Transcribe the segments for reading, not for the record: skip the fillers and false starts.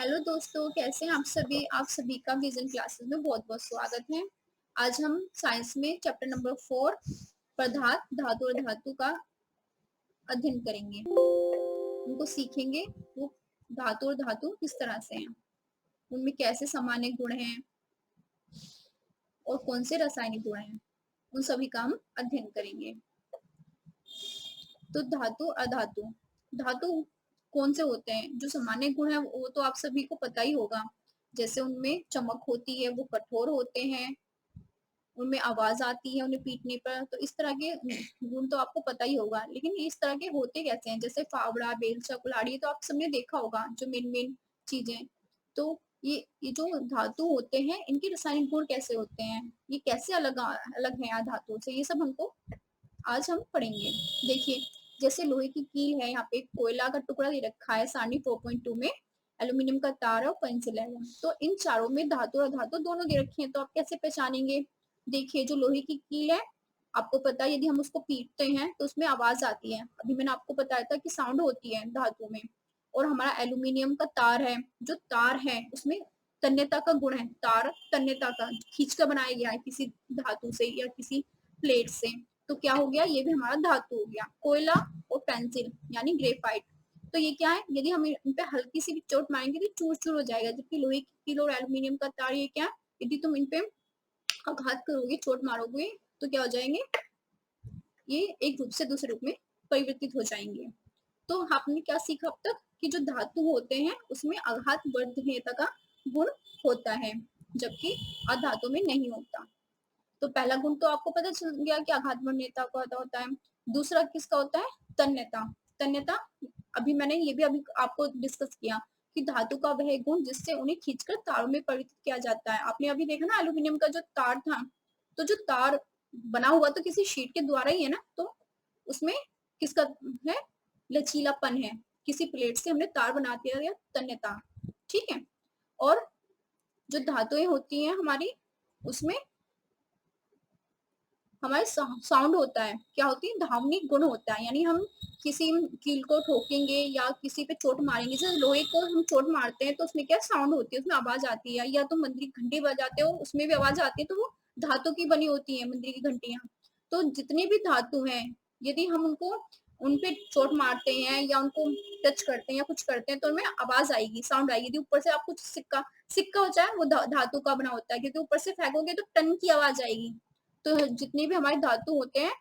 Hello दोस्तों, कैसे हैं आप सभी का विजन क्लासेस में बहुत बहुत स्वागत है। आज हम साइंस में चैप्टर नंबर 4 पदार्थ, धातु और धातु का अध्ययन करेंगे। उनको सीखेंगे वो धातु और धातु किस तरह से हैं, उनमें कैसे सामान्य गुण हैं और कौन से रासायनिक गुण हैं, उन सभी का हम अध्ययन करेंगे। तो धातु अधातु, धातु कौन से होते हैं? जो सामान्य गुण है वो तो आप सभी को पता ही होगा। जैसे उनमें चमक होती है, वो कठोर होते हैं, उनमें आवाज आती है उन्हें पीटने पर। तो इस तरह के गुण तो आपको पता ही होगा। लेकिन इस तरह के होते कैसे हैं? जैसे फावड़ा, बेलचा, कुल्हाड़ी, तो आप सबने देखा होगा जो मेन मेन चीजें। तो ये जो धातु होते हैं, इनके रासायनिक गुण कैसे होते हैं, ये कैसे अलग अलग है धातु से, ये सब हमको आज हम पढ़ेंगे। देखिए, जैसे लोहे की कील है, यहाँ पे कोयला का टुकड़ा दे रखा है सारणी 4.2 में, एल्यूमिनियम का तार और पेंसिल है। तो इन चारों में धातु और धातु दोनों दे रखी हैं, तो आप कैसे पहचानेंगे? देखिए, जो लोहे की कील है, आपको पता है यदि हम उसको पीटते हैं तो उसमें आवाज आती है। अभी मैंने आपको बताया था कि साउंड होती है धातु में। और हमारा एल्यूमिनियम का तार है, जो तार है उसमें तन्यता का गुण है। तार तन्यता का खींच कर बनाया गया है किसी धातु से या किसी प्लेट से। तो क्या हो गया, ये भी हमारा धातु हो गया। कोयला और पेंसिल यानी ग्रेफाइट, तो ये क्या है, यदि हम इन पे हल्की सी भी चोट मारेंगे तो चूर चूर हो जाएगा। जबकि लोहे की कील और एल्यूमिनियम का तार, ये क्या, यदि तुम इन पे आघात करोगे, चोट मारोगे, तो क्या हो जाएंगे, ये एक रूप से दूसरे रूप में परिवर्तित हो जाएंगे। तो आपने क्या सीखा अब तक कि जो धातु होते हैं उसमें आघात वर्धनीयता का गुण होता है, जबकि अधातु में नहीं होता। तो पहला गुण तो आपको पता चल गया कि आघात वर्धनीयता का होता है। दूसरा किसका होता है? तन्यता। तन्यता अभी मैंने ये भी अभी आपको डिस्कस किया कि धातु का वह गुण जिससे उन्हें खींचकर तारों में परिवर्तित किया जाता है। आपने अभी देखा ना, एल्यूमिनियम का जो तार था, तो जो तार बना हुआ तो किसी शीट के द्वारा ही है ना, तो उसमें किसका है? लचीलापन है। किसी प्लेट से हमने तार बना दिया, तन्यता। ठीक है। और जो धातुएं होती हैं हमारी, उसमें हमारे साउंड होता है। क्या होती है? ध्वनिक गुण होता है। यानी हम किसी कील को ठोकेंगे या किसी पे चोट मारेंगे, जैसे लोहे को हम चोट मारते हैं तो उसमें क्या साउंड होती है, उसमें आवाज आती है। या तो मंदिर की घंटी बजाते हो, उसमें भी आवाज आती है, तो वो धातु की बनी होती है मंदिर की घंटियां। तो जितनी भी धातु हैं, यदि हम उनको उनपे चोट मारते हैं या उनको टच करते हैं या कुछ करते हैं, तो उनमें आवाज आएगी, साउंड आएगी। यदि ऊपर से आप कुछ सिक्का सिक्का हो जाए, वो धातु का बना होता है, क्योंकि ऊपर से फेंकोगे तो टन की आवाज आएगी। तो जितने भी हमारे धातु होते हैं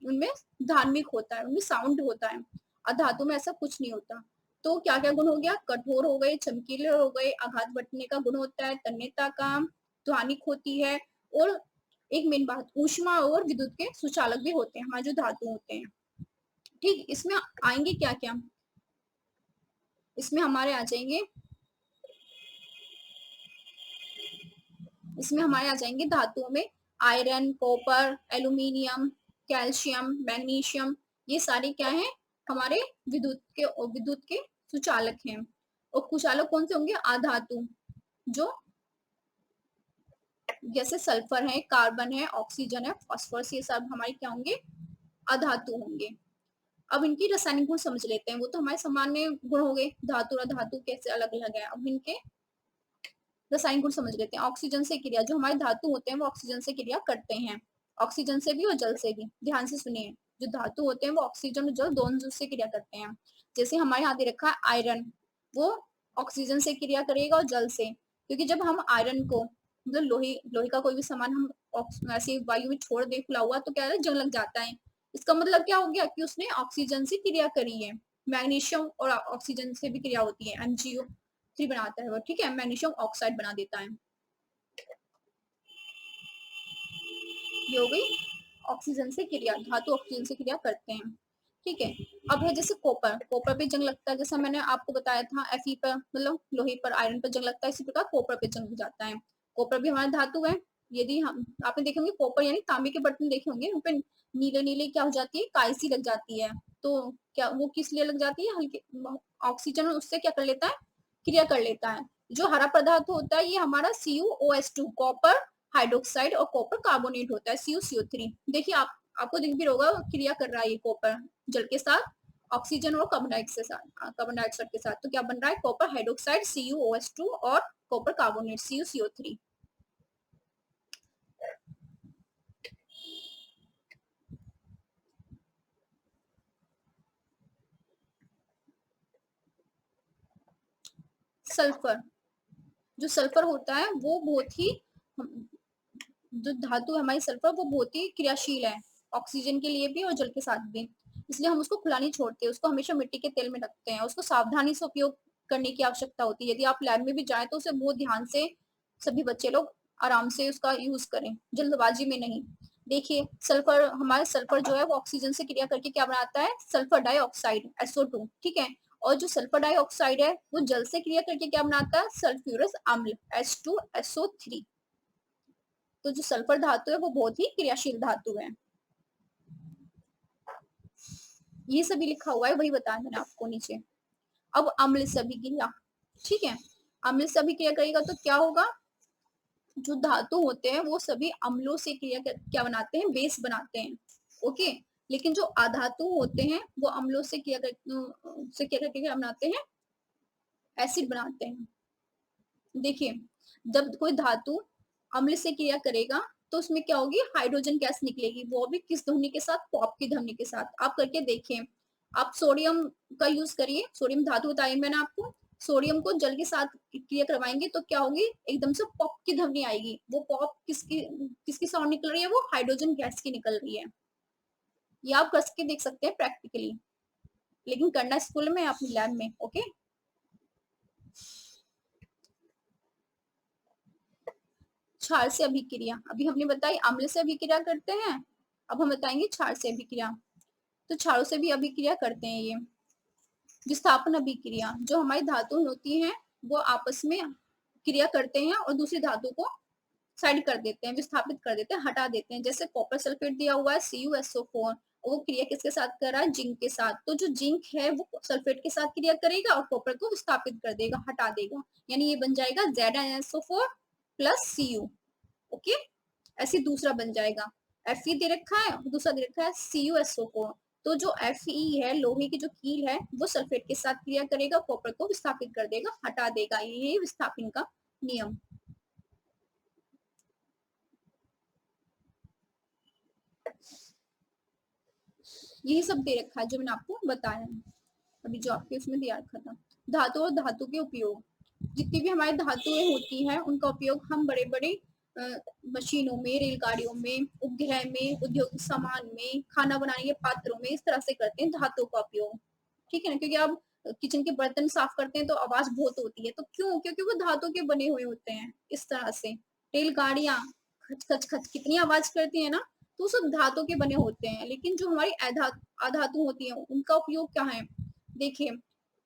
उनमें धार्मिक होता है, उनमें साउंड होता है। अधातु में ऐसा कुछ नहीं होता। तो क्या क्या गुण हो गया? कठोर हो गए, चमकीले हो गए, आघात बटने का गुण होता है, तन्यता का, ध्वनिक होती है। और एक मेन बात, ऊष्मा और विद्युत के सुचालक भी होते हैं हमारे जो धातु होते हैं। ठीक, इसमें आएंगे क्या क्या? इसमें हमारे आ जाएंगे, इसमें हमारे आ जाएंगे धातुओं में iron, copper, aluminium, calcium, magnesium. ये सारे क्या है? हमारे विद्युत के सुचालक हैं। और कुचालक कौन से होंगे? आधातु, जो जैसे सल्फर है, कार्बन है, ऑक्सीजन है, फास्फोरस, ये सब हमारे क्या होंगे? अधातु होंगे। अब इनकी रासायनिक गुण समझ लेते हैं। वो तो हमारे सामान्य गुण हो गए, धातु और अधातु कैसे अलग अलग है। अब इनके रासायनिक गुण समझ लेते हैं। ऑक्सीजन से क्रिया, जो हमारे धातु होते हैं वो ऑक्सीजन से क्रिया करते हैं। ऑक्सीजन से भी और जल से भी। ध्यान से सुनिए, जो धातु होते हैं वो ऑक्सीजन और जल दोनों से क्रिया करते हैं। जैसे हमारे यहाँ दे रखा है आयरन, वो ऑक्सीजन से क्रिया करेगा और जल से। क्योंकि जब हम आयरन को, मतलब लोहे का कोई भी सामान हम ऐसे वायु में छोड़ दे खुला हुआ, तो क्या है? जंग लग जाता है। इसका मतलब क्या हो गया कि उसने ऑक्सीजन से क्रिया करी है। मैग्नीशियम और ऑक्सीजन से भी क्रिया होती है, MgO3 बनाता है वो। ठीक है, मैग्नीशियम ऑक्साइड बना देता है। ये हो गई ऑक्सीजन से क्रिया, धातु ऑक्सीजन से क्रिया करते हैं। ठीक है। अब है जैसे कॉपर, कॉपर पे जंग लगता है, जैसा मैंने आपको बताया था Fe पर, मतलब लोहे पर, आयरन पर जंग लगता है, इसी प्रकार कॉपर पे जंग लग जाता है। कॉपर भी हमारा धातु है। यदि हम, आपने देखे होंगे कॉपर यानी तांबे के बर्तन देखे होंगे, उन पे नीले नीले क्या हो जाती है? काई सी लग जाती है। तो क्या वो किस लिए लग जाती है? हल्के ऑक्सीजन उससे क्या कर लेता है? क्रिया कर लेता है। जो हरा पदार्थ होता है ये हमारा CuOH2, कॉपर हाइड्रोक्साइड और कॉपर कार्बोनेट होता है, CuCO3। देखिए, आपको दिख भी होगा क्रिया कर रहा है ये कॉपर जल के साथ। ऑक्सीजन और कार्बन डाइऑक्साइड के साथ, तो क्या बन रहा है, कॉपर हाइड्रोक्साइड CuOH2 और कॉपर कार्बोनेट CuCO3। सल्फर, जो सल्फर होता है वो बहुत ही, जो धातु है हमारी सल्फर, वो बहुत ही क्रियाशील है, ऑक्सीजन के लिए भी और जल के साथ भी, इसलिए हम उसको खुला नहीं छोड़ते, उसको हमेशा मिट्टी के तेल में रखते हैं, उसको सावधानी से उपयोग करने की आवश्यकता होती है। यदि आप लैब में भी जाए तो उसे बहुत ध्यान से सभी बच्चे लोग आराम से उसका यूज करें, जल्दबाजी में नहीं। देखिए सल्फर, हमारे सल्फर जो है वो ऑक्सीजन से क्रिया करके क्या बनाता है, सल्फर डाइऑक्साइड SO2, ठीक है। और जो सल्फर डाइऑक्साइड है वो जल से क्रिया करके क्या बनाता है, सल्फ्यूरस अम्ल H2SO3। तो जो सल्फर धातु है वो बहुत ही क्रियाशील धातु है। ये सभी लिखा हुआ है, वही बताया मैंने आपको नीचे। अब अम्ल से अभिक्रिया, ठीक है, अम्ल से अभिक्रिया करेगा तो क्या होगा, जो धातु होते हैं वो सभी अम्लों से क्या बनाते हैं, बेस बनाते हैं, ओके। लेकिन जो अधातु होते हैं वो अम्लों से क्या करके क्या बनाते हैं, एसिड बनाते हैं। देखिए जब कोई धातु अम्ल से क्रिया करेगा तो उसमें क्या होगी, हाइड्रोजन गैस निकलेगी, वो भी किस ध्वनि के साथ, पॉप की ध्वनि के साथ। आप करके देखें, आप सोडियम का यूज करिए, सोडियम धातु बताई मैंने आपको, सोडियम को जल के साथ क्रिया करवाएंगे तो क्या होगी, एकदम से पॉप की ध्वनि आएगी। वो पॉप किसकी किसकी साउंड निकल रही है, वो हाइड्रोजन गैस की निकल रही है। ये आप करके देख सकते हैं प्रैक्टिकली, लेकिन करना स्कूल में, अपनी लैब में, ओके। क्षार से अभिक्रिया, अभी हमने बताई अम्ल से अभिक्रिया करते हैं, अब हम बताएंगे क्षार से अभिक्रिया। तो क्षारों से भी अभिक्रिया करते हैं ये। विस्थापन अभिक्रिया, जो हमारी धातु होती हैं वो आपस में क्रिया करते हैं और दूसरी धातु को साइड कर देते हैं, विस्थापित कर देते हैं, हटा देते हैं। जैसे कॉपर सल्फेट दिया हुआ है CuSO4, वो क्रिया किसके साथ कर रहा है, जिंक के साथ। तो जो जिंक है वो सल्फेट के साथ क्रिया करेगा और कॉपर को विस्थापित कर देगा, हटा देगा, यानी ये बन जाएगा ZnSO4 प्लस Cu, ओके। ऐसे दूसरा बन जाएगा, Fe दे रखा है, दूसरा दे रखा है CuSO4। तो जो Fe है, लोहे की जो कील है, वो सल्फेट के साथ क्रिया करेगा, कॉपर को विस्थापित कर देगा, हटा देगा, ये विस्थापन का नियम। यही सब दे रखा है जो मैंने आपको बताया अभी, जो आपके उसमें दिया रखा था। धातु और धातु के उपयोग, जितनी भी हमारी धातुएं होती हैं उनका उपयोग हम बड़े बड़े मशीनों में, रेलगाड़ियों में, उपग्रह में, उद्योग सामान में, खाना बनाने के पात्रों में, इस तरह से करते हैं धातु का उपयोग, ठीक है ना। क्योंकि आप किचन के बर्तन साफ करते हैं तो आवाज बहुत होती है, तो क्यों, क्योंकि वो धातु के बने हुए होते हैं। इस तरह से रेलगाड़ियां खच खच खच कितनी आवाज करती है ना, तो सब धातु के बने होते हैं। लेकिन जो हमारी अधातु होती है उनका उपयोग क्या है, देखिए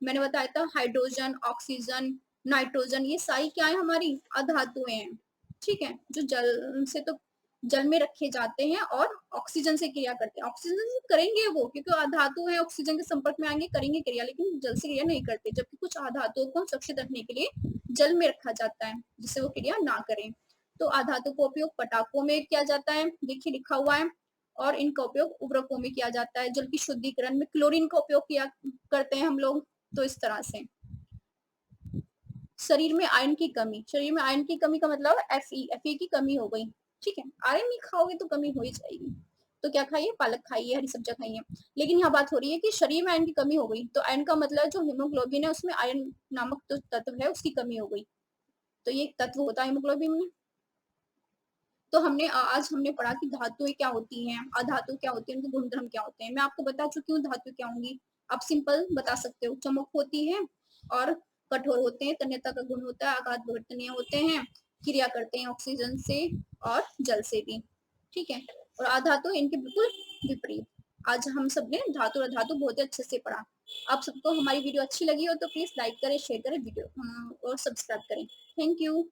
मैंने बताया था, हाइड्रोजन, ऑक्सीजन, नाइट्रोजन, ये सारी क्या है, हमारी अधातुएं हैं, ठीक है। जो जल से तो जल में रखे जाते हैं और ऑक्सीजन से क्रिया करते हैं। ऑक्सीजन से करेंगे वो, क्योंकि अधातु है, ऑक्सीजन के संपर्क में आएंगे, करेंगे क्रिया, लेकिन जल से क्रिया नहीं करते। जबकि कुछ अधातुओं को सुरक्षित रखने के लिए जल में रखा जाता है जिससे वो क्रिया ना करें। तो अधातु का उपयोग पटाखों में किया जाता है, देखिए लिखा हुआ है। और इनका उपयोग उर्वरकों में किया जाता है, जल की शुद्धिकरण में क्लोरीन का उपयोग किया करते हैं हम लोग। तो इस तरह से शरीर में आयरन की कमी, शरीर में आयरन की कमी का मतलब Fe की कमी हो गई, ठीक है। आयरन नहीं खाओगे तो कमी हो ही जाएगी। तो क्या खाइए, पालक खाइए, हरी सब्जियां खाइए। लेकिन यहाँ बात हो रही है कि शरीर में आयरन की कमी हो गई, तो आयरन का मतलब जो हीमोग्लोबिन है उसमें आयरन नामक जो तत्व है उसकी कमी हो गई। तो ये तत्व होता है हीमोग्लोबिन में। तो हमने आज हमने पढ़ा कि धातुएं क्या होती हैं, अधातु क्या होती है, उनके गुणधर्म क्या होते हैं। मैं आपको बता चुकी हूँ धातु क्या होंगी, आप सिंपल बता सकते हो। चमक होती है और कठोर होते हैं, तन्यता का गुण होता है, आघात विवर्तनीय होते हैं, क्रिया करते हैं ऑक्सीजन से और जल से भी, ठीक है। और अधातु इनके बिल्कुल विपरीत। आज हम सब ने धातु और अधातु बहुत ही अच्छे से पढ़ा। आप सबको हमारी वीडियो अच्छी लगी हो तो प्लीज लाइक करें, शेयर करें वीडियो और सब्सक्राइब करें। Thank you.